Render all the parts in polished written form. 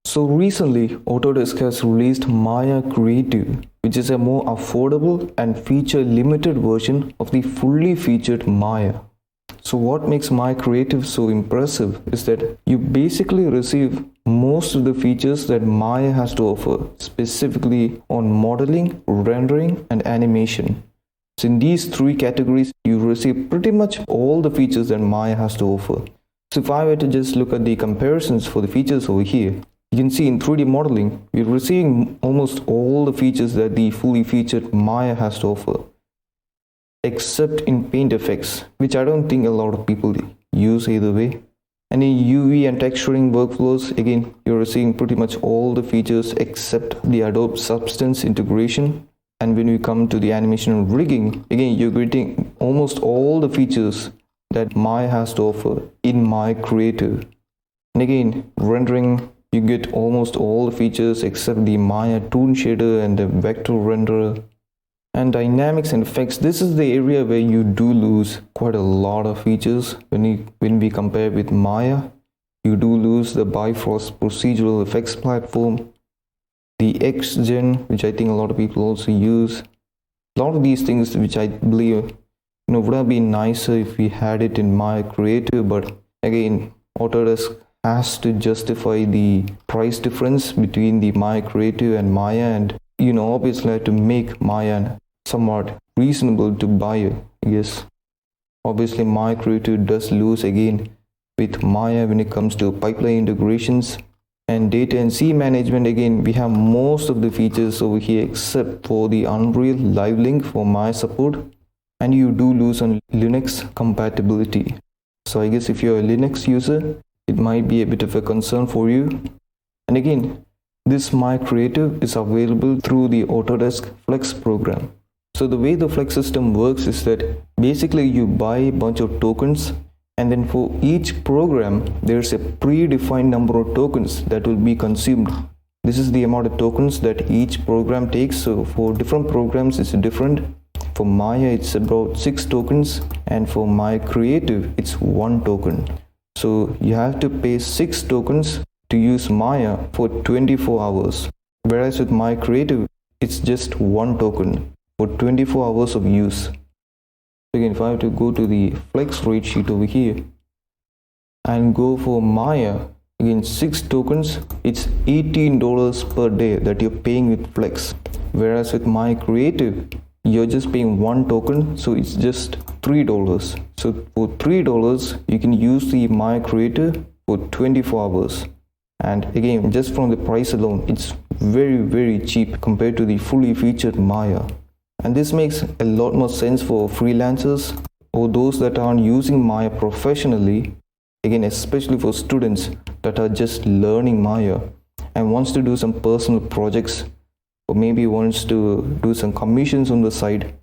So recently, Autodesk has released Maya Creative, which is a more affordable and feature-limited version of the fully featured Maya. So what makes Maya Creative so impressive is that you basically receive most of the features that Maya has to offer, specifically on modeling, rendering, and animation. So in these three categories, you receive pretty much all the features that Maya has to offer. So if I were to just look at the comparisons for the features over here, you can see in 3D modeling, we're receiving almost all the features that the fully featured Maya has to offer, except in paint effects, which I don't think a lot of people use either way. And in UV and texturing workflows, again, you're receiving pretty much all the features except the Adobe Substance integration. And when we come to the animation and rigging, again, you're getting almost all the features that Maya has to offer in Maya Creative. And again, rendering, you get almost all the features except the Maya Toon Shader and the Vector Renderer. And dynamics and effects, this is the area where you do lose quite a lot of features when we compare with Maya. You do lose the Bifrost procedural effects platform, the XGen, which I think a lot of people also use. A lot of these things which I believe would have been nicer if we had it in Maya Creative, but again, Autodesk has to justify the price difference between the Maya Creative and Maya, and obviously have to make Maya somewhat reasonable to buy, I guess. Obviously, Maya Creative does lose again with Maya when it comes to pipeline integrations and data and scene management. Again, we have most of the features over here except for the Unreal Live Link for Maya support, and you do lose on Linux compatibility. So I guess if you're a Linux user, it might be a bit of a concern for you. And again, this Maya Creative is available through the Autodesk Flex program. So the way the Flex system works is that basically you buy a bunch of tokens, and then for each program there's a predefined number of tokens that will be consumed. This is the amount of tokens that each program takes. So for different programs it's different. For Maya it's about 6 tokens, and for Maya Creative it's 1 token. So you have to pay 6 tokens to use Maya for 24 hours, whereas with Maya Creative it's just 1 token for 24 hours of use. Again, if I have to go to the Flex rate sheet over here and go for Maya, again 6 tokens, it's $18 per day that you're paying with Flex, whereas with Maya Creative you're just paying 1 token, so it's just $3. So for $3 you can use the Maya Creative for 24 hours. And again, just from the price alone, it's very cheap compared to the fully featured Maya. And this makes a lot more sense for freelancers or those that aren't using Maya professionally, again especially for students that are just learning Maya and wants to do some personal projects, or maybe wants to do some commissions on the side.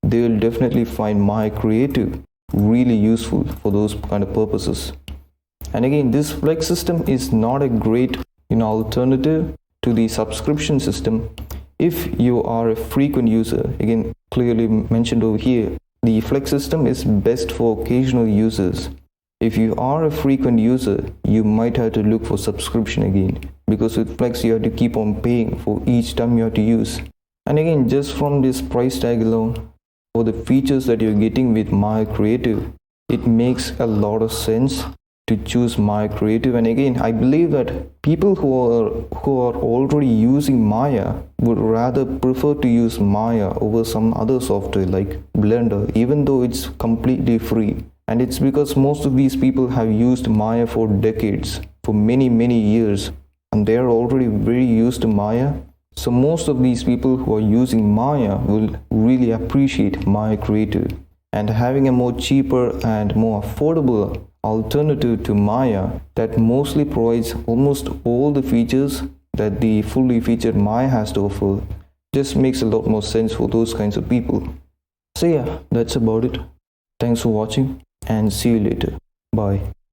They will definitely find Maya Creative really useful for those kind of purposes. And again, this Flex system is not a great alternative to the subscription system if you are a frequent user. Again, clearly mentioned over here, the Flex system is best for occasional users. If you are a frequent user, you might have to look for subscription again, because with Flex you have to keep on paying for each time you have to use. And again, just from this price tag alone, for the features that you're getting with Maya Creative, it makes a lot of sense to choose Maya Creative. And again, I believe that people who are already using Maya would rather prefer to use Maya over some other software like Blender, even though it's completely free. And it's because most of these people have used Maya for decades, for many years, and they are already very used to Maya. So most of these people who are using Maya will really appreciate Maya Creative. And having a more cheaper and more affordable alternative to Maya that mostly provides almost all the features that the fully featured Maya has to offer just makes a lot more sense for those kinds of people. So yeah, that's about it. Thanks for watching and see you later. Bye.